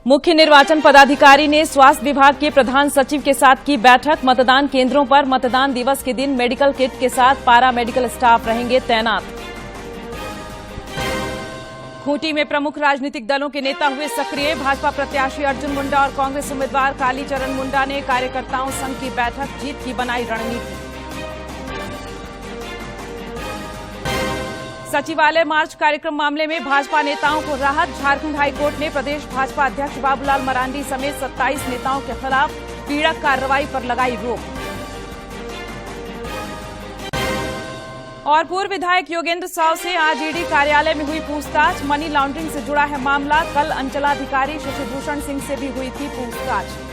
मुख्य निर्वाचन पदाधिकारी ने स्वास्थ्य विभाग के प्रधान सचिव के साथ की बैठक। मतदान केंद्रों पर मतदान दिवस के दिन मेडिकल किट के साथ पारा मेडिकल स्टाफ रहेंगे तैनात। खूंटी में प्रमुख राजनीतिक दलों के नेता हुए सक्रिय। भाजपा प्रत्याशी अर्जुन मुंडा और कांग्रेस उम्मीदवार कालीचरण मुंडा ने कार्यकर्ताओं संघ की बैठक, जीत की बनाई रणनीति। सचिवालय मार्च कार्यक्रम मामले में भाजपा नेताओं को राहत। झारखंड हाईकोर्ट ने प्रदेश भाजपा अध्यक्ष बाबूलाल मरांडी समेत 27 नेताओं के खिलाफ पीड़क कार्रवाई पर लगाई रोक। और पूर्व विधायक योगेंद्र साव से आज ईडी कार्यालय में हुई पूछताछ। मनी लॉन्ड्रिंग से जुड़ा है मामला। कल अंचलाधिकारी शशिभूषण सिंह से भी हुई थी पूछताछ।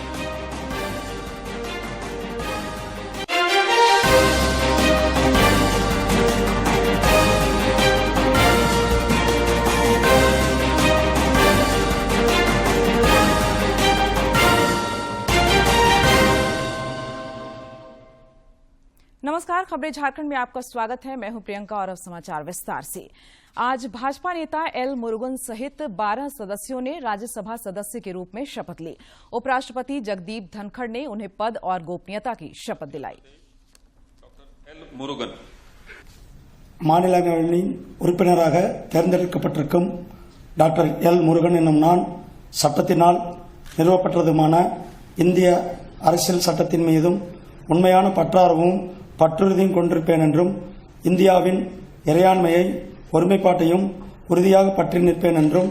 नमस्कार, खबरें झारखंड में आपका स्वागत है। मैं हूं प्रियंका और अब समाचार विस्तार से। आज भाजपा नेता एल मुरुगन सहित 12 सदस्यों ने राज्यसभा सदस्य के रूप में शपथ ली। उपराष्ट्रपति जगदीप धनखड़ ने उन्हें पद और गोपनीयता की शपथ दिलाई। एल मुरुगन மாநிலங்களவையின் உறுப்பினராக தேர்ந்தெடுக்கப்பட்டிருக்கும் டாக்டர் எல் முருகன் என்னும் நான் சட்டத்தினால் நிறுவப்பட்டதுமான இந்திய அரசியல் சட்டத்தின் மீதும் உண்மையான பற்றார்வமும் பற்றுறுதியும் கொண்டிருப்பேன் என்றும் இந்தியாவின் இறையாண்மையை ஒருமைப்பாட்டையும் உறுதியாக பற்றி நிற்பேன் என்றும்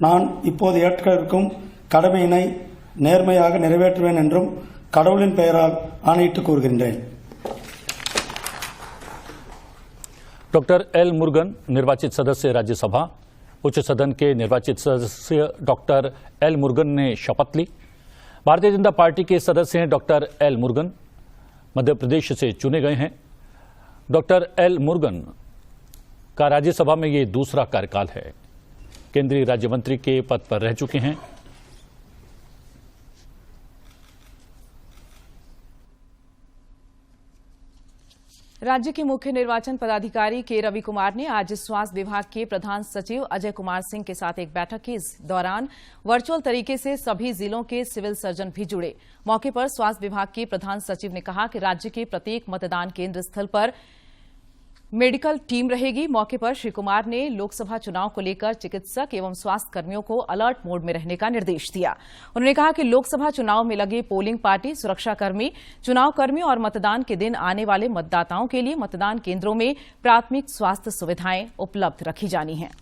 நான் இப்போது ஏற்க இருக்கும் கடமையினை நேர்மையாக நிறைவேற்றுவேன் என்றும் கடவுளின் பெயரால் ஆணையிட்டு கூறுகின்றேன்। डॉक्टर एल मुरुगन निर्वाचित सदस्य राज्यसभा उच्च सदन के निर्वाचित सदस्य डॉक्टर एल मुरुगन ने शपथ ली। भारतीय जनता पार्टी के सदस्य हैं डॉक्टर एल मुरुगन, मध्य प्रदेश से चुने गए हैं। डॉक्टर एल मुरुगन का राज्यसभा में ये दूसरा कार्यकाल है। केंद्रीय राज्य मंत्री के पद पर रह चुके हैं। राज्य के मुख्य निर्वाचन पदाधिकारी के रवि कुमार ने आज स्वास्थ्य विभाग के प्रधान सचिव अजय कुमार सिंह के साथ एक बैठक की। इस दौरान वर्चुअल तरीके से सभी जिलों के सिविल सर्जन भी जुड़े। मौके पर स्वास्थ्य विभाग के प्रधान सचिव ने कहा कि राज्य के प्रत्येक मतदान केंद्र स्थल पर मेडिकल टीम रहेगी। मौके पर श्री कुमार ने लोकसभा चुनाव को लेकर चिकित्सक एवं स्वास्थ्य कर्मियों को अलर्ट मोड में रहने का निर्देश दिया। उन्होंने कहा कि लोकसभा चुनाव में लगे पोलिंग पार्टी, सुरक्षाकर्मी, चुनाव कर्मी और मतदान के दिन आने वाले मतदाताओं के लिए मतदान केंद्रों में प्राथमिक स्वास्थ्य सुविधाएं उपलब्ध रखी जानी हैं।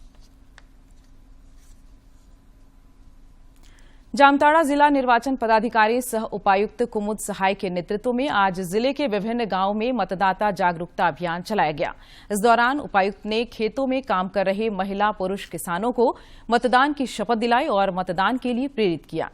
जामताड़ा जिला निर्वाचन पदाधिकारी सह उपायुक्त कुमुद सहाय के नेतृत्व में आज जिले के विभिन्न गांवों में मतदाता जागरूकता अभियान चलाया गया। इस दौरान उपायुक्त ने खेतों में काम कर रहे महिला पुरुष किसानों को मतदान की शपथ दिलाई और मतदान के लिए प्रेरित किया।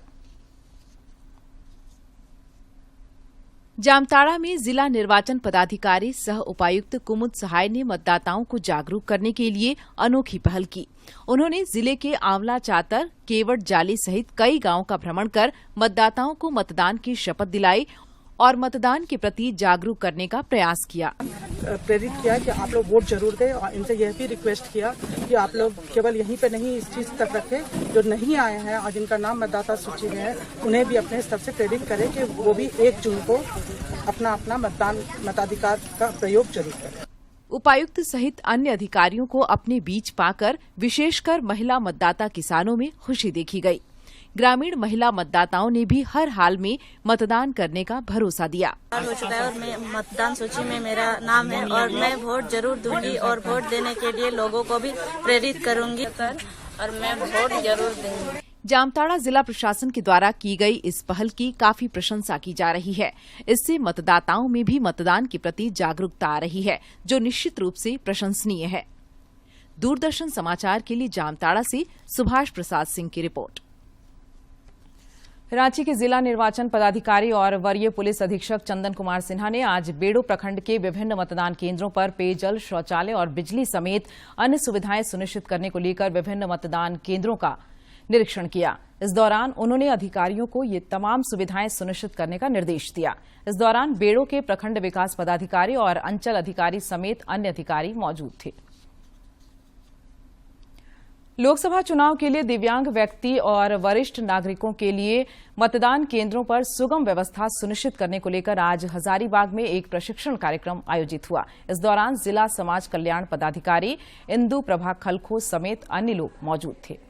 जामताड़ा में जिला निर्वाचन पदाधिकारी सह उपायुक्त कुमुद सहाय ने मतदाताओं को जागरूक करने के लिए अनोखी पहल की। उन्होंने जिले के आंवला चातर, केवट जाली सहित कई गांवों का भ्रमण कर मतदाताओं को मतदान की शपथ दिलाई और मतदान के प्रति जागरूक करने का प्रयास किया। प्रेरित किया कि आप लोग वोट जरूर दें और इनसे यह भी रिक्वेस्ट किया कि आप लोग केवल यहीं पे नहीं इस चीज तक रखें, जो नहीं आए हैं और जिनका नाम मतदाता सूची में है उन्हें भी अपने स्तर से प्रेरित करें कि वो भी 1 जून को अपना अपना मताधिकार का प्रयोग जरूर करें। उपायुक्त सहित अन्य अधिकारियों को अपने बीच पाकर विशेषकर महिला मतदाता किसानों में खुशी देखी गई। ग्रामीण महिला मतदाताओं ने भी हर हाल में मतदान करने का भरोसा दिया। हो चुका है और मैं मतदान सूची में मेरा नाम है और मैं वोट जरूर दूंगी और वोट देने के लिए लोगों को भी प्रेरित करूंगी और मैं वोट जरूर दूंगी। जामताड़ा जिला प्रशासन के द्वारा की गई इस पहल की काफी प्रशंसा की जा रही है। इससे मतदाताओं में भी मतदान के प्रति जागरूकता आ रही है, जो निश्चित रूप से प्रशंसनीय है। दूरदर्शन समाचार के लिए जामताड़ा से सुभाष प्रसाद सिंह की रिपोर्ट। रांची के जिला निर्वाचन पदाधिकारी और वरीय पुलिस अधीक्षक चंदन कुमार सिन्हा ने आज बेड़ो प्रखंड के विभिन्न मतदान केंद्रों पर पेयजल, शौचालय और बिजली समेत अन्य सुविधाएं सुनिश्चित करने को लेकर विभिन्न मतदान केंद्रों का निरीक्षण किया। इस दौरान उन्होंने अधिकारियों को ये तमाम सुविधाएं सुनिश्चित करने का निर्देश दिया। इस दौरान बेड़ो के प्रखंड विकास पदाधिकारी और अंचल अधिकारी समेत अन्य अधिकारी मौजूद थे। लोकसभा चुनाव के लिए दिव्यांग व्यक्ति और वरिष्ठ नागरिकों के लिए मतदान केंद्रों पर सुगम व्यवस्था सुनिश्चित करने को लेकर आज हजारीबाग में एक प्रशिक्षण कार्यक्रम आयोजित हुआ। इस दौरान जिला समाज कल्याण पदाधिकारी इंदु प्रभा खलखो समेत अन्य लोग मौजूद थे।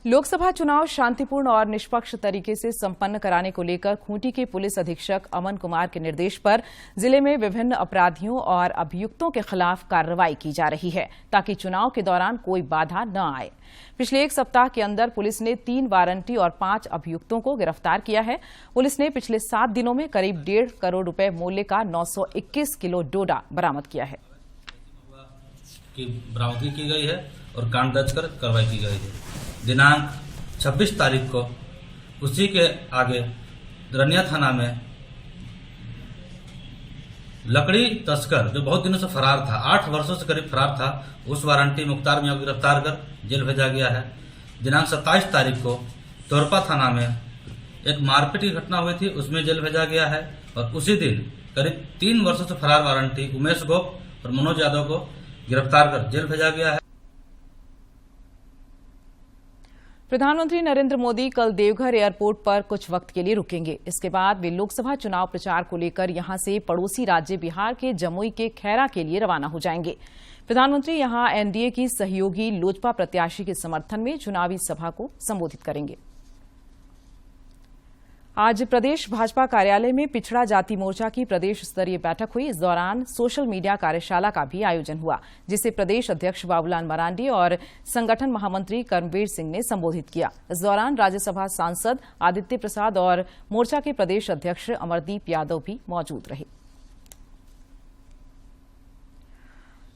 लोकसभा चुनाव शांतिपूर्ण और निष्पक्ष तरीके से संपन्न कराने को लेकर खूंटी के पुलिस अधीक्षक अमन कुमार के निर्देश पर जिले में विभिन्न अपराधियों और अभियुक्तों के खिलाफ कार्रवाई की जा रही है ताकि चुनाव के दौरान कोई बाधा न आए। पिछले एक सप्ताह के अंदर पुलिस ने 3 वारंटी और 5 अभियुक्तों को गिरफ्तार किया है। पुलिस ने पिछले 7 दिनों में करीब 1.5 करोड़ रुपए मूल्य का 921 किलो डोडा बरामद किया है। बरामदगी की गई है और कांड दर्ज कर कार्रवाई की गई है। दिनांक 26 तारीख को उसी के आगे रनिया थाना में लकड़ी तस्कर जो बहुत दिनों से फरार था, 8 वर्षों से करीब फरार था, उस वारंटी मुख्तार मियां को गिरफ्तार कर जेल भेजा गया है। दिनांक 27 तारीख को तोरपा थाना में एक मारपीट की घटना हुई थी, उसमें जेल भेजा गया है। और उसी दिन करीब 3 वर्षों से फरार वारंटी उमेश गोप और मनोज यादव को गिरफ्तार कर जेल भेजा गया है। प्रधानमंत्री नरेंद्र मोदी कल देवघर एयरपोर्ट पर कुछ वक्त के लिए रुकेंगे। इसके बाद वे लोकसभा चुनाव प्रचार को लेकर यहां से पड़ोसी राज्य बिहार के जमुई के खैरा के लिए रवाना हो जाएंगे। प्रधानमंत्री यहां एनडीए की सहयोगी लोजपा प्रत्याशी के समर्थन में चुनावी सभा को संबोधित करेंगे। आज प्रदेश भाजपा कार्यालय में पिछड़ा जाति मोर्चा की प्रदेश स्तरीय बैठक हुई। इस दौरान सोशल मीडिया कार्यशाला का भी आयोजन हुआ, जिसे प्रदेश अध्यक्ष बाबूलाल मरांडी और संगठन महामंत्री कर्मवीर सिंह ने संबोधित किया। इस दौरान राज्यसभा सांसद आदित्य प्रसाद और मोर्चा के प्रदेश अध्यक्ष अमरदीप यादव भी मौजूद रहे।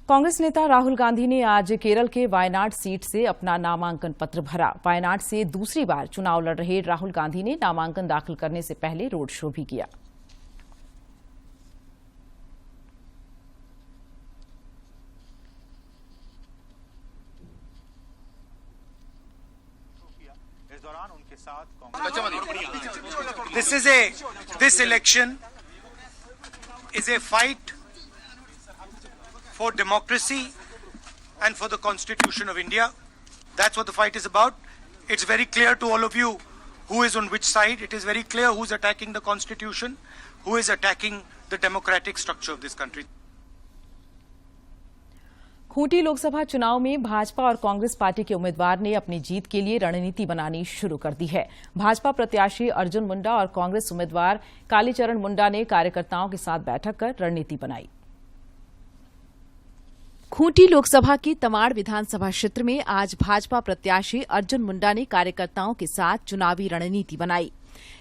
कांग्रेस नेता राहुल गांधी ने आज केरल के वायनाड सीट से अपना नामांकन पत्र भरा। वायनाड से दूसरी बार चुनाव लड़ रहे राहुल गांधी ने नामांकन दाखिल करने से पहले रोड शो भी किया। इस दौरान उनके साथ This election is a fight for democracy and for the Constitution of India. That's what the fight is about. It's very clear to all of you who is on which side. It is very clear who's attacking the Constitution, who is attacking the democratic structure of this country. Khunti Lok Sabha चुनाव में भाजपा और Congress party के उम्मीदवार ने अपनी जीत के लिए रणनीति बनानी शुरू कर दी है। भाजपा प्रत्याशी अर्जुन मुंडा और कांग्रेस उम्मीदवार कालीचरण मुंडा ने कार्यकर्ताओं के साथ बैठक कर रणनीति बनाई। खूंटी लोकसभा की तमाड़ विधानसभा क्षेत्र में आज भाजपा प्रत्याशी अर्जुन मुंडा ने कार्यकर्ताओं के साथ चुनावी रणनीति बनाई।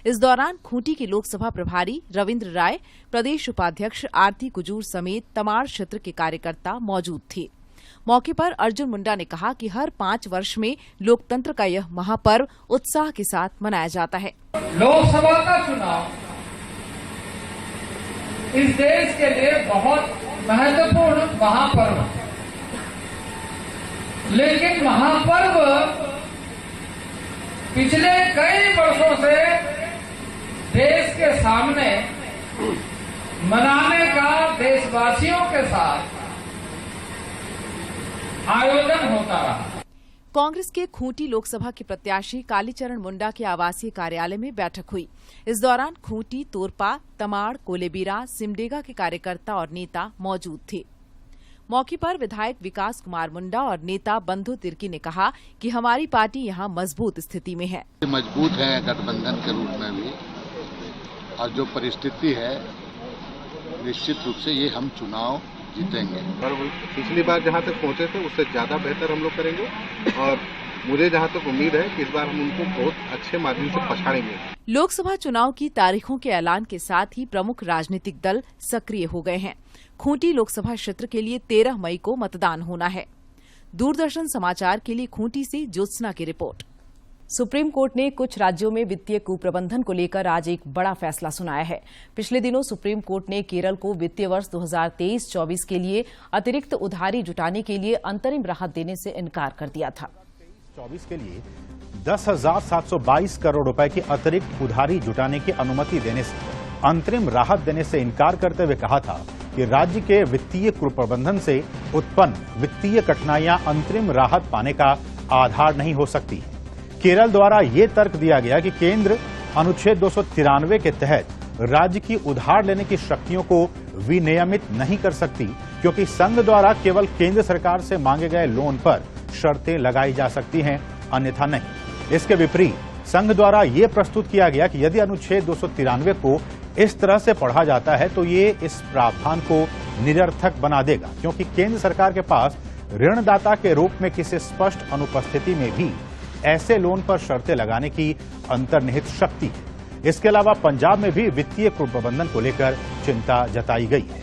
इस दौरान खूंटी के लोकसभा प्रभारी रविंद्र राय, प्रदेश उपाध्यक्ष आरती कुजूर समेत तमाड़ क्षेत्र के कार्यकर्ता मौजूद थे। मौके पर अर्जुन मुंडा ने कहा कि हर 5 वर्ष में लोकतंत्र का यह महापर्व उत्साह के साथ मनाया जाता है। लोकसभा का चुनाव इस देश के लिए बहुत महत्वपूर्ण महापर्व, लेकिन महापर्व पिछले कई वर्षों से देश के सामने मनाने का देशवासियों के साथ आयोजन होता रहा। कांग्रेस के खूंटी लोकसभा के प्रत्याशी कालीचरण मुंडा के आवासीय कार्यालय में बैठक हुई। इस दौरान खूंटी, तोरपा, तमाड़, कोलेबीरा, सिमडेगा के कार्यकर्ता और नेता मौजूद थे। मौके पर विधायक विकास कुमार मुंडा और नेता बंधु तिर्की ने कहा कि हमारी पार्टी यहां मजबूत स्थिति में है। मजबूत है गठबंधन के रूप में भी, और जो परिस्थिति है निश्चित रूप से ये हम चुनाव जीतेंगे। और पिछली बार जहां तक पहुंचे थे उससे ज्यादा बेहतर हम लोग करेंगे, और मुझे जहां तक उम्मीद है कि इस बार हम उनको बहुत अच्छे माध्यम से पछाड़ेंगे। लोकसभा चुनाव की तारीखों के ऐलान के साथ ही प्रमुख राजनीतिक दल सक्रिय हो गए हैं। खूंटी लोकसभा क्षेत्र के लिए 13 मई को मतदान होना है। दूरदर्शन समाचार के लिए खूंटी से ज्योत्सना की रिपोर्ट। सुप्रीम कोर्ट ने कुछ राज्यों में वित्तीय कुप्रबंधन को लेकर आज एक बड़ा फैसला सुनाया है। पिछले दिनों सुप्रीम कोर्ट ने केरल को वित्तीय वर्ष 2023-24 के लिए अतिरिक्त उधारी जुटाने के लिए अंतरिम राहत देने से इनकार कर दिया था। 24 के लिए 10,722 करोड़ रुपए की अतिरिक्त उधारी जुटाने की अनुमति देने से, अंतरिम राहत देने से इनकार करते हुए कहा था कि राज्य के वित्तीय कुप्रबंधन से उत्पन्न वित्तीय कठिनाइयां अंतरिम राहत पाने का आधार नहीं हो सकती। केरल द्वारा ये तर्क दिया गया कि केंद्र अनुच्छेद 293 के तहत राज्य की उधार लेने की शक्तियों को विनियमित नहीं कर सकती, क्योंकि संघ द्वारा केवल केंद्र सरकार से मांगे गए लोन पर शर्तें लगाई जा सकती हैं, अन्यथा नहीं। इसके विपरीत संघ द्वारा ये प्रस्तुत किया गया कि यदि अनुच्छेद 293 को इस तरह से पढ़ा जाता है तो ये इस प्रावधान को निरर्थक बना देगा, क्योंकि केंद्र सरकार के पास ऋणदाता के रूप में किसी स्पष्ट अनुपस्थिति में भी ऐसे लोन पर शर्तें लगाने की अंतर्निहित शक्ति है। इसके अलावा पंजाब में भी वित्तीय कुप्रबंधन को लेकर चिंता जताई गई है।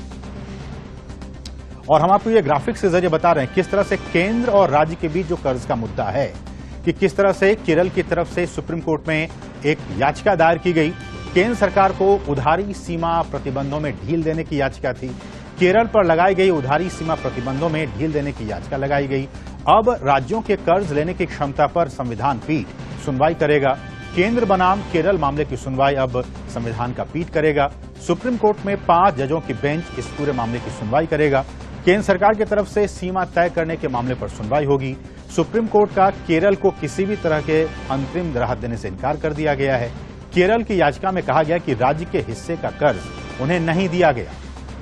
और हम आपको ये ग्राफिक्स के जरिए बता रहे हैं किस तरह से केंद्र और राज्य के बीच जो कर्ज का मुद्दा है, कि किस तरह से केरल की तरफ से सुप्रीम कोर्ट में एक याचिका दायर की गई। केंद्र सरकार को उधारी सीमा प्रतिबंधों में ढील देने की याचिका थी। केरल पर लगाई गई उधारी सीमा प्रतिबंधों में ढील देने की याचिका लगाई गई। अब राज्यों के कर्ज लेने की क्षमता पर संविधान पीठ सुनवाई करेगा। केंद्र बनाम केरल मामले की सुनवाई अब संविधान का पीठ करेगा। सुप्रीम कोर्ट में 5 जजों की बेंच इस पूरे मामले की सुनवाई करेगा। केंद्र सरकार की तरफ से सीमा तय करने के मामले पर सुनवाई होगी। सुप्रीम कोर्ट का केरल को किसी भी तरह के अंतरिम राहत देने से इनकार कर दिया गया है। केरल की याचिका में कहा गया कि राज्य के हिस्से का कर्ज उन्हें नहीं दिया गया।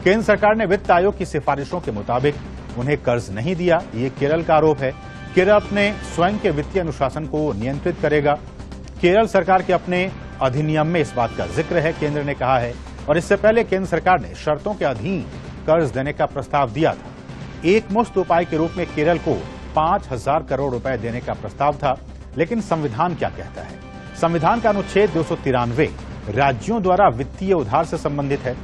केंद्र सरकार ने वित्त आयोग की सिफारिशों के मुताबिक उन्हें कर्ज नहीं दिया, ये केरल का आरोप है। केरल अपने स्वयं के वित्तीय अनुशासन को नियंत्रित करेगा। केरल सरकार के अपने अधिनियम में इस बात का जिक्र है, केंद्र ने कहा है। और इससे पहले केंद्र सरकार ने शर्तों के अधीन कर्ज देने का प्रस्ताव दिया था। एक मुश्त उपाय के रूप में केरल को 5,000 करोड़ रुपए देने का प्रस्ताव था। लेकिन संविधान क्या कहता है? संविधान का अनुच्छेद 293 राज्यों द्वारा वित्तीय उधार से संबंधित है।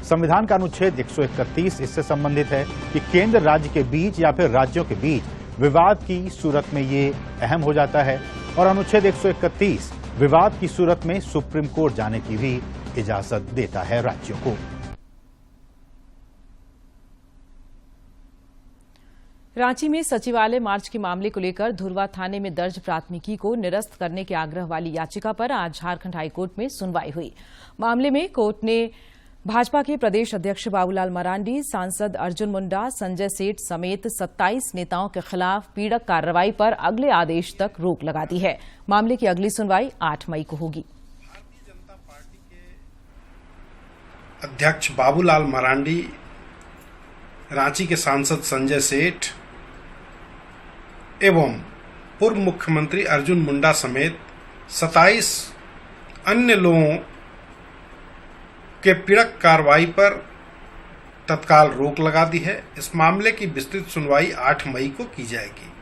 संविधान का अनुच्छेद 131 इससे संबंधित है कि केंद्र राज्य के बीच या फिर राज्यों के बीच विवाद की सूरत में ये अहम हो जाता है। और अनुच्छेद 131 विवाद की सूरत में सुप्रीम कोर्ट जाने की भी इजाजत देता है राज्यों को। रांची में सचिवालय मार्च के मामले को लेकर धुरवा थाने में दर्ज प्राथमिकी को निरस्त करने के आग्रह वाली याचिका पर आज झारखंड हाईकोर्ट में सुनवाई हुई। मामले में कोर्ट ने भाजपा के प्रदेश अध्यक्ष बाबूलाल मरांडी, सांसद अर्जुन मुंडा, संजय सेठ समेत 27 नेताओं के खिलाफ पीड़क कार्रवाई पर अगले आदेश तक रोक लगा दी है। मामले की अगली सुनवाई 8 मई को होगी। भारतीय जनता पार्टी के अध्यक्ष बाबूलाल मरांडी, रांची के सांसद संजय सेठ एवं पूर्व मुख्यमंत्री अर्जुन मुंडा समेत 27 अन्य लोगों के पीड़क कार्रवाई पर तत्काल रोक लगा दी है। इस मामले की विस्तृत सुनवाई 8 मई को की जाएगी।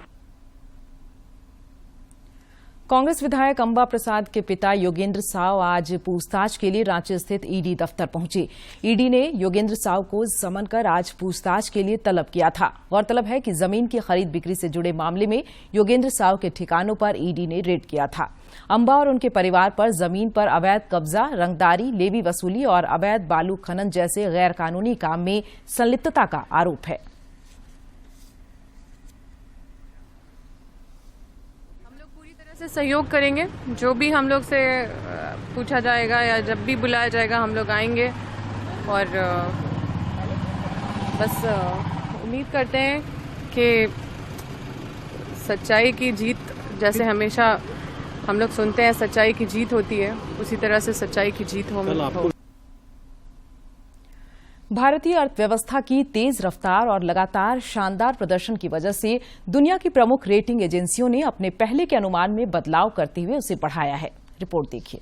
कांग्रेस विधायक अंबा प्रसाद के पिता योगेंद्र साव आज पूछताछ के लिए रांची स्थित ईडी दफ्तर पहुंचे। ईडी ने योगेंद्र साव को समन कर आज पूछताछ के लिए तलब किया था। गौरतलब है कि जमीन की खरीद बिक्री से जुड़े मामले में योगेंद्र साव के ठिकानों पर ईडी ने रेड किया था। अंबा और उनके परिवार पर जमीन पर अवैध कब्जा, रंगदारी, लेवी वसूली और अवैध बालू खनन जैसे गैर कानूनी काम में संलिप्तता का आरोप है। से सहयोग करेंगे। जो भी हम लोग से पूछा जाएगा या जब भी बुलाया जाएगा हम लोग आएंगे। और बस उम्मीद करते हैं कि सच्चाई की जीत, जैसे हमेशा हम लोग सुनते हैं सच्चाई की जीत होती है, उसी तरह से सच्चाई की जीत हो। भारतीय अर्थव्यवस्था की तेज रफ्तार और लगातार शानदार प्रदर्शन की वजह से दुनिया की प्रमुख रेटिंग एजेंसियों ने अपने पहले के अनुमान में बदलाव करते हुए उसे बढ़ाया है। रिपोर्ट देखिए।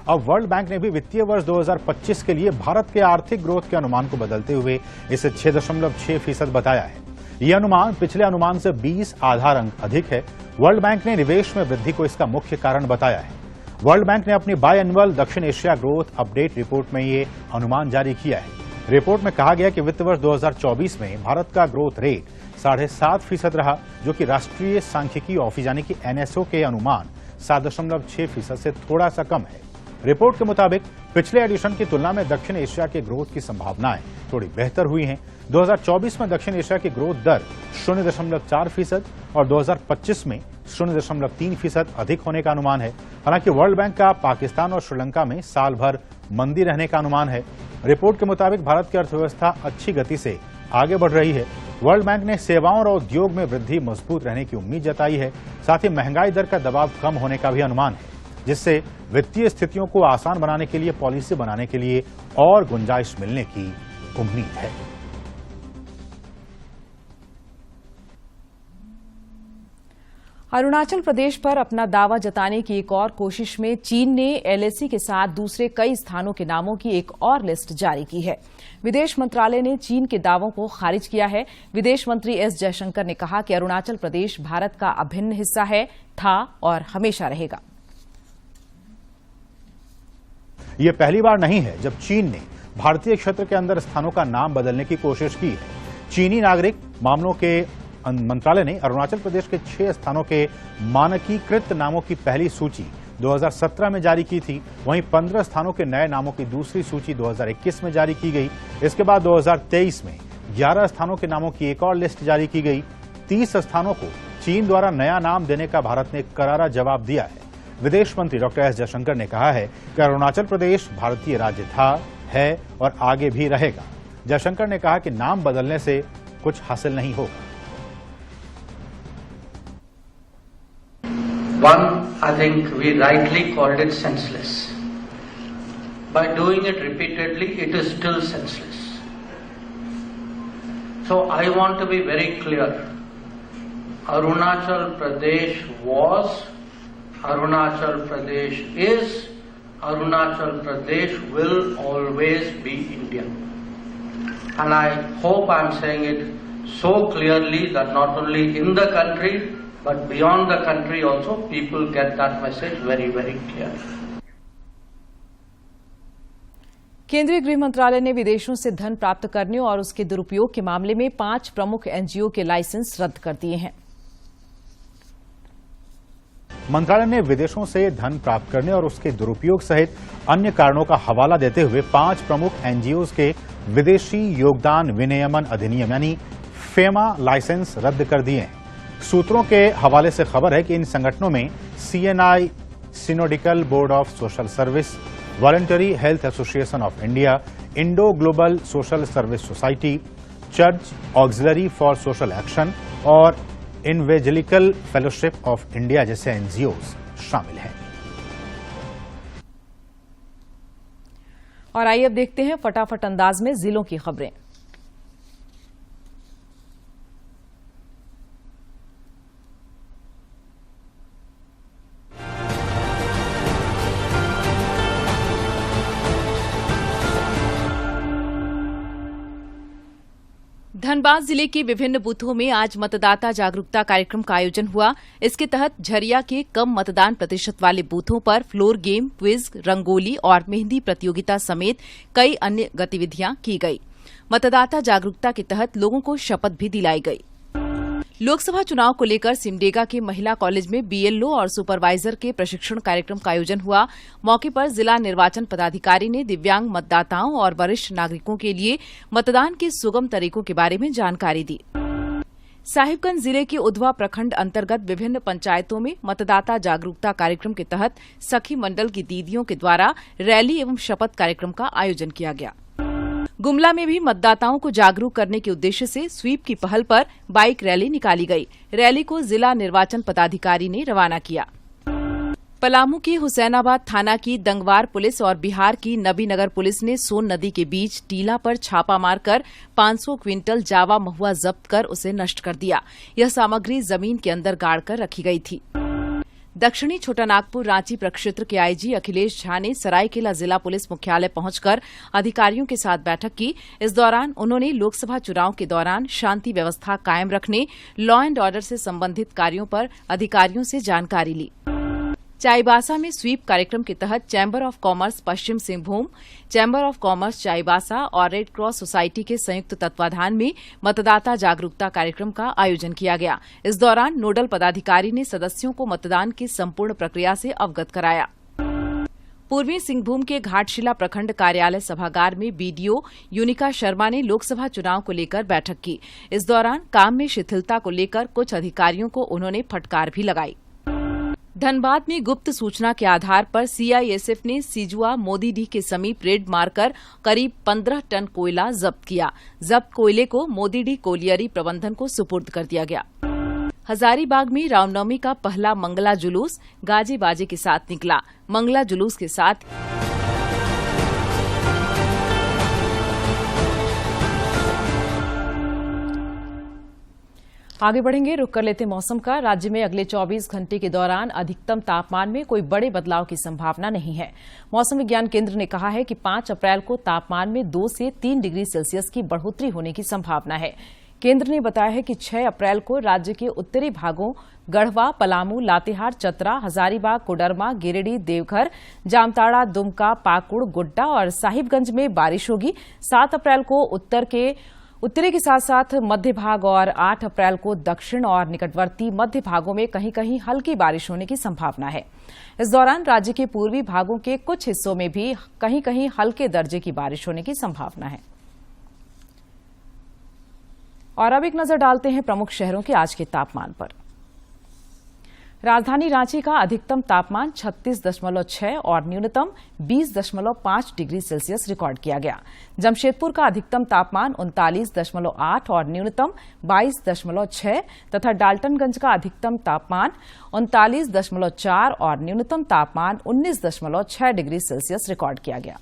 अब वर्ल्ड बैंक ने भी वित्तीय वर्ष 2025 के लिए भारत के आर्थिक ग्रोथ के अनुमान को बदलते हुए इसे 6.6% बताया है। यह अनुमान पिछले अनुमान से 20 आधार अंक अधिक है। वर्ल्ड बैंक ने निवेश में वृद्धि को इसका मुख्य कारण बताया है। वर्ल्ड बैंक ने अपनी बाय एनुअल दक्षिण एशिया ग्रोथ अपडेट रिपोर्ट में ये अनुमान जारी किया है। रिपोर्ट में कहा गया कि वित्त वर्ष 2024 में भारत का ग्रोथ रेट 7.5% रहा, जो कि राष्ट्रीय सांख्यिकी ऑफिस यानी कि एनएसओ के अनुमान 7.6% से थोड़ा सा कम है। रिपोर्ट के मुताबिक पिछले एडिशन की तुलना में दक्षिण एशिया के ग्रोथ की संभावनाएं थोड़ी बेहतर हुई हैं। 2024 में दक्षिण एशिया की ग्रोथ दर 0.4% और 2025 में 0.3% अधिक होने का अनुमान है। हालांकि वर्ल्ड बैंक का पाकिस्तान और श्रीलंका में साल भर मंदी रहने का अनुमान है। रिपोर्ट के मुताबिक भारत की अर्थव्यवस्था अच्छी गति से आगे बढ़ रही है। वर्ल्ड बैंक ने सेवाओं और उद्योग में वृद्धि मजबूत रहने की उम्मीद जताई है। साथ ही महंगाई दर का दबाव कम होने का भी अनुमान है, जिससे वित्तीय स्थितियों को आसान बनाने के लिए पॉलिसी बनाने के लिए और गुंजाइश मिलने की उम्मीद है। अरुणाचल प्रदेश पर अपना दावा जताने की एक और कोशिश में चीन ने एलएसी के साथ दूसरे कई स्थानों के नामों की एक और लिस्ट जारी की है। विदेश मंत्रालय ने चीन के दावों को खारिज किया है। विदेश मंत्री एस जयशंकर ने कहा कि अरुणाचल प्रदेश भारत का अभिन्न हिस्सा है, था और हमेशा रहेगा। यह पहली बार नहीं है जब चीन ने भारतीय क्षेत्र के अंदर स्थानों का नाम बदलने की कोशिश की है। चीनी नागरिक मामलों के मंत्रालय ने अरुणाचल प्रदेश के 6 स्थानों के मानकीकृत नामों की पहली सूची 2017 में जारी की थी। वहीं 15 स्थानों के नए नामों की दूसरी सूची 2021 में जारी की गई। इसके बाद 2023 में 11 स्थानों के नामों की एक और लिस्ट जारी की गई। 30 स्थानों को चीन द्वारा नया नाम देने का भारत ने करारा जवाब दिया है। विदेश मंत्री डॉक्टर एस जयशंकर ने कहा है कि अरुणाचल प्रदेश भारतीय राज्य था, है और आगे भी रहेगा। जयशंकर ने कहा कि नाम बदलने से कुछ हासिल नहीं होगा। One, I think we rightly called it senseless. By doing it repeatedly, it is still senseless. So I want to be very clear. Arunachal Pradesh was, Arunachal Pradesh is, Arunachal Pradesh will always be India. And I hope I am saying it so clearly that not only in the country, but beyond the country also, people get that message very, very clearly. केंद्रीय गृह मंत्रालय ने विदेशों से धन प्राप्त करने और उसके दुरुपयोग के मामले में 5 प्रमुख एनजीओ के लाइसेंस रद्द कर दिए हैं। मंत्रालय ने विदेशों से धन प्राप्त करने और उसके दुरुपयोग सहित अन्य कारणों का हवाला देते हुए 5 प्रमुख एनजीओ के विदेशी योगदान विनियमन अधिनियम यानी फेमा लाइसेंस रद्द कर दिए हैं। सूत्रों के हवाले से खबर है कि इन संगठनों में CNI, synodical board of social service, voluntary health association of India, Indo global social service society, church auxiliary for social action और इनवेंजेलिकल फेलोशिप ऑफ इंडिया जैसे एनजीओज शामिल हैं। और आइए अब देखते हैं फटाफट अंदाज में जिलों की खबरें। धनबाद जिले के विभिन्न बूथों में आज मतदाता जागरूकता कार्यक्रम का आयोजन हुआ। इसके तहत झरिया के कम मतदान प्रतिशत वाले बूथों पर फ्लोर गेम, क्विज, रंगोली और मेहंदी प्रतियोगिता समेत कई अन्य गतिविधियां की गई। मतदाता जागरूकता के तहत लोगों को शपथ भी दिलाई गई। लोकसभा चुनाव को लेकर सिमडेगा के महिला कॉलेज में बीएलओ और सुपरवाइजर के प्रशिक्षण कार्यक्रम का आयोजन हुआ। मौके पर जिला निर्वाचन पदाधिकारी ने दिव्यांग मतदाताओं और वरिष्ठ नागरिकों के लिए मतदान के सुगम तरीकों के बारे में जानकारी दी। साहिबगंज जिले के उधवा प्रखंड अंतर्गत विभिन्न पंचायतों में मतदाता जागरूकता कार्यक्रम के तहत सखी मंडल की दीदियों के द्वारा रैली एवं शपथ कार्यक्रम का आयोजन किया गया। गुमला में भी मतदाताओं को जागरूक करने के उद्देश्य से स्वीप की पहल पर बाइक रैली निकाली गई। रैली को जिला निर्वाचन पदाधिकारी ने रवाना किया। पलामू की हुसैनाबाद थाना की दंगवार पुलिस और बिहार की नबीनगर पुलिस ने सोन नदी के बीच टीला पर छापा मारकर 500 क्विंटल जावा महुआ जब्त कर उसे नष्ट कर दिया। यह सामग्री जमीन के अंदर गाड़कर रखी गई थी। दक्षिणी छोटानागपुर रांची प्रक्षेत्र के आईजी अखिलेश झा ने सरायकेला जिला पुलिस मुख्यालय पहुंचकर अधिकारियों के साथ बैठक की। इस दौरान उन्होंने लोकसभा चुनाव के दौरान शांति व्यवस्था कायम रखने, लॉ एंड ऑर्डर से संबंधित कार्यों पर अधिकारियों से जानकारी ली। चाईबासा में स्वीप कार्यक्रम के तहत chamber of commerce Paschim Singhbhum, chamber of commerce Chaibasa और रेड क्रॉस सोसाइटी के संयुक्त तत्वाधान में मतदाता जागरूकता कार्यक्रम का आयोजन किया गया। इस दौरान नोडल पदाधिकारी ने सदस्यों को मतदान की संपूर्ण प्रक्रिया से अवगत कराया। पूर्वी सिंहभूम के घाटशिला प्रखंड कार्यालय सभागार में बीडीओ यूनिका शर्मा ने लोकसभा चुनाव को लेकर बैठक की। इस दौरान काम में शिथिलता को लेकर कुछ अधिकारियों को उन्होंने फटकार भी लगाई। धनबाद में गुप्त सूचना के आधार पर सीआईएसएफ ने सिजुआ मोदीडीह के समीप रेड मारकर करीब 15 टन कोयला जब्त किया। जब्त कोयले को मोदीडीह कोलियरी प्रबंधन को सुपुर्द कर दिया गया। हजारीबाग में रामनवमी का पहला मंगला जुलूस गाजे बाजे के साथ निकला। मंगला जुलूस के साथ आगे बढ़ेंगे, रुक कर लेते मौसम का। राज्य में अगले 24 घंटे के दौरान अधिकतम तापमान में कोई बड़े बदलाव की संभावना नहीं है। मौसम विज्ञान केंद्र ने कहा है कि 5 अप्रैल को तापमान में 2 से 3 डिग्री सेल्सियस की बढ़ोतरी होने की संभावना है। केंद्र ने बताया है कि 6 अप्रैल को राज्य के उत्तरी भागों गढ़वा, पलामू, लातेहार, चतरा, हजारीबाग, कोडरमा, गिरिडीह, देवघर, जामताड़ा, दुमका, पाकुड़, गोड्डा और साहिबगंज में बारिश होगी। 7 अप्रैल को उत्तरी के साथ साथ मध्य भाग और 8 अप्रैल को दक्षिण और निकटवर्ती मध्य भागों में कहीं कहीं हल्की बारिश होने की संभावना है। इस दौरान राज्य के पूर्वी भागों के कुछ हिस्सों में भी कहीं कहीं हल्के दर्जे की बारिश होने की संभावना है। और अब एक नजर डालते हैं प्रमुख शहरों के आज के तापमान पर। राजधानी रांची का अधिकतम तापमान 36.6 और न्यूनतम 20.5 डिग्री सेल्सियस रिकॉर्ड किया गया। जमशेदपुर का अधिकतम तापमान 39.8 और न्यूनतम 22.6 तथा डाल्टनगंज का अधिकतम तापमान 39.4 और न्यूनतम तापमान 19.6 डिग्री सेल्सियस रिकॉर्ड किया गया।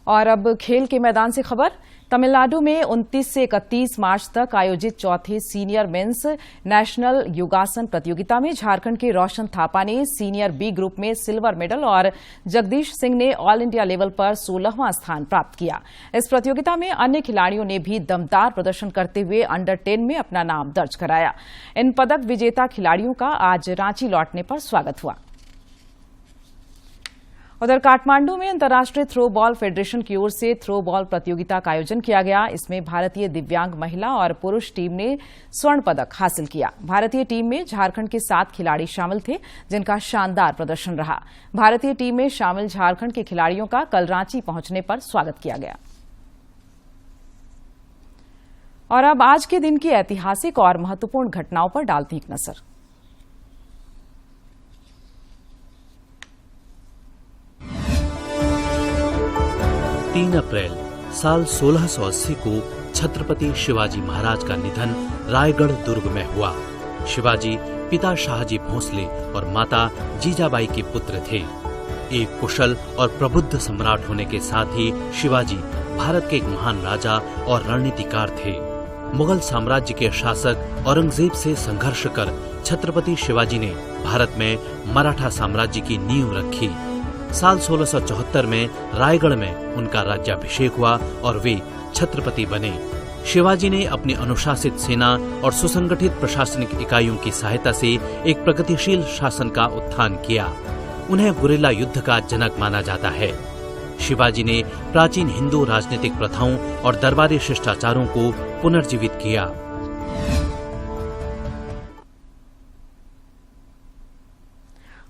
और अब खेल के मैदान से खबर। तमिलनाडु में 29 से 31 मार्च तक आयोजित चौथे सीनियर मेंस नेशनल योगासन प्रतियोगिता में झारखंड के रोशन थापा ने सीनियर बी ग्रुप में सिल्वर मेडल और जगदीश सिंह ने ऑल इंडिया लेवल पर 16वां स्थान प्राप्त किया। इस प्रतियोगिता में अन्य खिलाड़ियों ने भी दमदार प्रदर्शन करते हुए अंडर 10 में अपना नाम दर्ज कराया। इन पदक विजेता खिलाड़ियों का आज रांची लौटने पर स्वागत हुआ। उधर काठमांडू में अंतर्राष्ट्रीय थ्रो बॉल फेडरेशन की ओर से थ्रो बॉल प्रतियोगिता का आयोजन किया गया। इसमें भारतीय दिव्यांग महिला और पुरुष टीम ने स्वर्ण पदक हासिल किया। भारतीय टीम में झारखंड के 7 खिलाड़ी शामिल थे, जिनका शानदार प्रदर्शन रहा। भारतीय टीम में शामिल झारखंड के खिलाड़ियों का कल रांची पहुंचने पर स्वागत किया गया। और अब आज के दिन की ऐतिहासिक और महत्वपूर्ण घटनाओं पर डालते हैं एक नजर। 3 अप्रैल साल 1680 को छत्रपति शिवाजी महाराज का निधन रायगढ़ दुर्ग में हुआ। शिवाजी पिता शाहजी भोसले और माता जीजाबाई के पुत्र थे। एक कुशल और प्रबुद्ध सम्राट होने के साथ ही शिवाजी भारत के एक महान राजा और रणनीतिकार थे। मुगल साम्राज्य के शासक औरंगजेब से संघर्ष कर छत्रपति शिवाजी ने भारत में मराठा साम्राज्य की नींव रखी। साल 1674 में रायगढ़ में उनका राज्याभिषेक हुआ और वे छत्रपति बने। शिवाजी ने अपनी अनुशासित सेना और सुसंगठित प्रशासनिक इकाइयों की सहायता से एक प्रगतिशील शासन का उत्थान किया। उन्हें गुरिल्ला युद्ध का जनक माना जाता है। शिवाजी ने प्राचीन हिंदू राजनीतिक प्रथाओं और दरबारी शिष्टाचारों को पुनर्जीवित किया।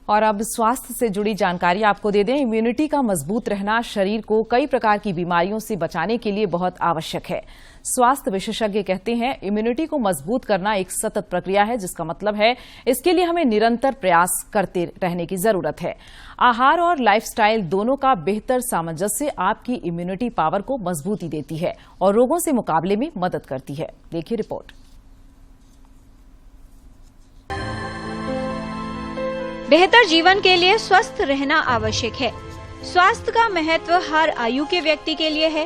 और अब स्वास्थ्य से जुड़ी जानकारी आपको दे दें। इम्यूनिटी का मजबूत रहना शरीर को कई प्रकार की बीमारियों से बचाने के लिए बहुत आवश्यक है। स्वास्थ्य विशेषज्ञ कहते हैं इम्यूनिटी को मजबूत करना एक सतत प्रक्रिया है, जिसका मतलब है इसके लिए हमें निरंतर प्रयास करते रहने की जरूरत है। आहार और लाइफस्टाइल दोनों का बेहतर सामंजस्य आपकी इम्यूनिटी पावर को मजबूती देती है और रोगों से मुकाबले में मदद करती है। देखिए रिपोर्ट। बेहतर जीवन के लिए स्वस्थ रहना आवश्यक है। स्वास्थ्य का महत्व हर आयु के व्यक्ति के लिए है।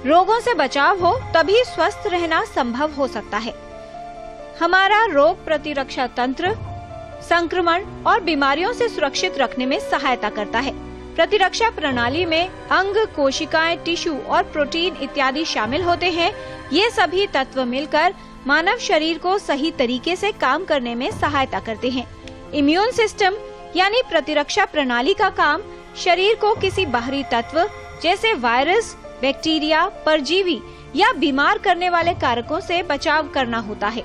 रोगों से बचाव हो तभी स्वस्थ रहना संभव हो सकता है। हमारा रोग प्रतिरक्षा तंत्र संक्रमण और बीमारियों से सुरक्षित रखने में सहायता करता है। प्रतिरक्षा प्रणाली में अंग, कोशिकाएं, टिश्यू और प्रोटीन इत्यादि शामिल होते हैं। ये सभी तत्व मिलकर मानव शरीर को सही तरीके से काम करने में सहायता करते हैं। इम्यून सिस्टम यानी प्रतिरक्षा प्रणाली का काम शरीर को किसी बाहरी तत्व जैसे वायरस, बैक्टीरिया, परजीवी या बीमार करने वाले कारकों से बचाव करना होता है।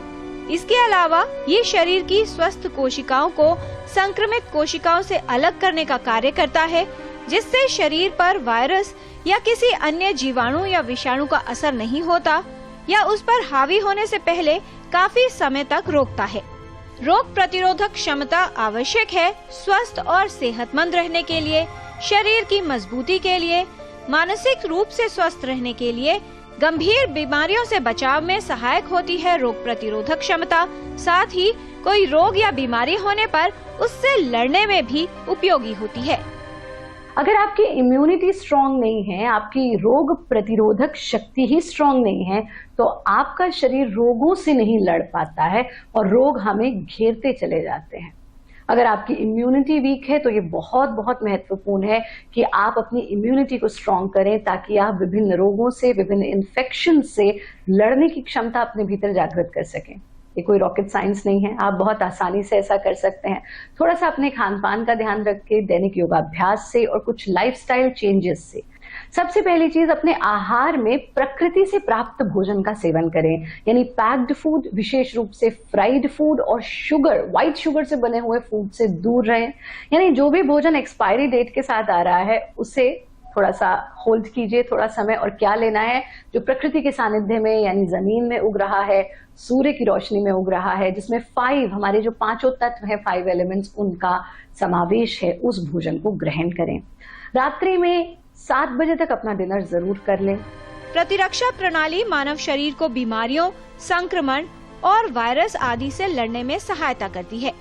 इसके अलावा ये शरीर की स्वस्थ कोशिकाओं को संक्रमित कोशिकाओं से अलग करने का कार्य करता है, जिससे शरीर पर वायरस या किसी अन्य जीवाणु या विषाणु का असर नहीं होता या उस पर हावी होने से पहले काफी समय तक रोकता है। रोग प्रतिरोधक क्षमता आवश्यक है स्वस्थ और सेहतमंद रहने के लिए, शरीर की मजबूती के लिए, मानसिक रूप से स्वस्थ रहने के लिए, गंभीर बीमारियों से बचाव में सहायक होती है रोग प्रतिरोधक क्षमता। साथ ही कोई रोग या बीमारी होने पर उससे लड़ने में भी उपयोगी होती है। अगर आपकी इम्यूनिटी स्ट्रांग नहीं है, आपकी रोग प्रतिरोधक शक्ति ही स्ट्रांग नहीं है, तो आपका शरीर रोगों से नहीं लड़ पाता है और रोग हमें घेरते चले जाते हैं। अगर आपकी इम्यूनिटी वीक है तो ये बहुत बहुत महत्वपूर्ण है कि आप अपनी इम्यूनिटी को स्ट्रांग करें ताकि आप विभिन्न रोगों से, विभिन्न इन्फेक्शन से लड़ने की क्षमता अपने भीतर जागृत कर सकें। ये कोई रॉकेट साइंस नहीं है, आप बहुत आसानी से ऐसा कर सकते हैं। थोड़ा सा अपने खान पान का ध्यान रख के, दैनिक योगाभ्यास से और कुछ लाइफस्टाइल चेंजेस से। सबसे पहली चीज, अपने आहार में प्रकृति से प्राप्त भोजन का सेवन करें, यानी पैक्ड फूड, विशेष रूप से फ्राइड फूड और शुगर, व्हाइट शुगर से बने हुए फूड से दूर रहें। यानी जो भी भोजन एक्सपायरी डेट के साथ आ रहा है उसे थोड़ा सा होल्ड कीजिए थोड़ा समय, और क्या लेना है जो प्रकृति के सानिध्य में यानी जमीन में उग रहा है, सूर्य की रोशनी में उग रहा है, जिसमें 5 हमारे जो 5 तत्व हैं, 5 एलिमेंट्स, उनका समावेश है, उस भोजन को ग्रहण करें। रात्रि में 7 बजे तक अपना डिनर जरूर कर लें। प्रतिरक्षा प्रणाली मानव शरीर को बीमारियों, संक्रमण और वायरस आदि से लड़ने में सहायता करती है।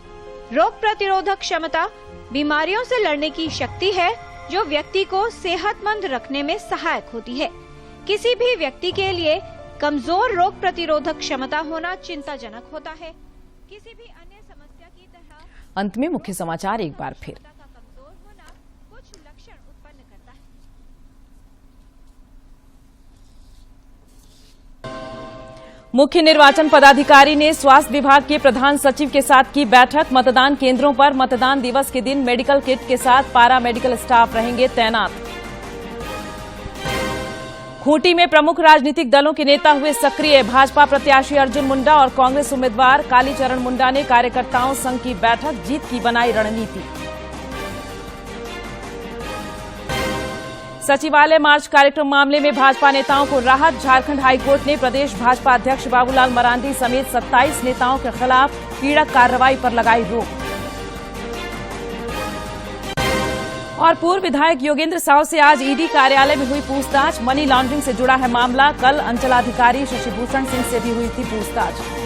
रोग प्रतिरोधक क्षमता बीमारियों से लड़ने की शक्ति है जो व्यक्ति को सेहतमंद रखने में सहायक होती है। किसी भी व्यक्ति के लिए कमजोर रोग प्रतिरोधक क्षमता होना चिंताजनक होता है। किसी भी अन्य समस्या की तरह अंत में मुख्य समाचार एक बार फिर। मुख्य निर्वाचन पदाधिकारी ने स्वास्थ्य विभाग के प्रधान सचिव के साथ की बैठक। मतदान केंद्रों पर मतदान दिवस के दिन मेडिकल किट के साथ पारा मेडिकल स्टाफ रहेंगे तैनात। खूंटी में प्रमुख राजनीतिक दलों के नेता हुए सक्रिय। भाजपा प्रत्याशी अर्जुन मुंडा और कांग्रेस उम्मीदवार कालीचरण मुंडा ने कार्यकर्ताओं संग की बैठक, जीत की बनाई रणनीति। सचिवालय मार्च कार्यक्रम मामले में भाजपा नेताओं को राहत। झारखंड हाईकोर्ट ने प्रदेश भाजपा अध्यक्ष बाबूलाल मरांडी समेत 27 नेताओं के खिलाफ पीड़क कार्रवाई पर लगाई रोक। और पूर्व विधायक योगेंद्र साव से आज ईडी कार्यालय में हुई पूछताछ। मनी लॉन्ड्रिंग से जुड़ा है मामला। कल अंचलाधिकारी शशिभूषण सिंह से भी हुई थी पूछताछ।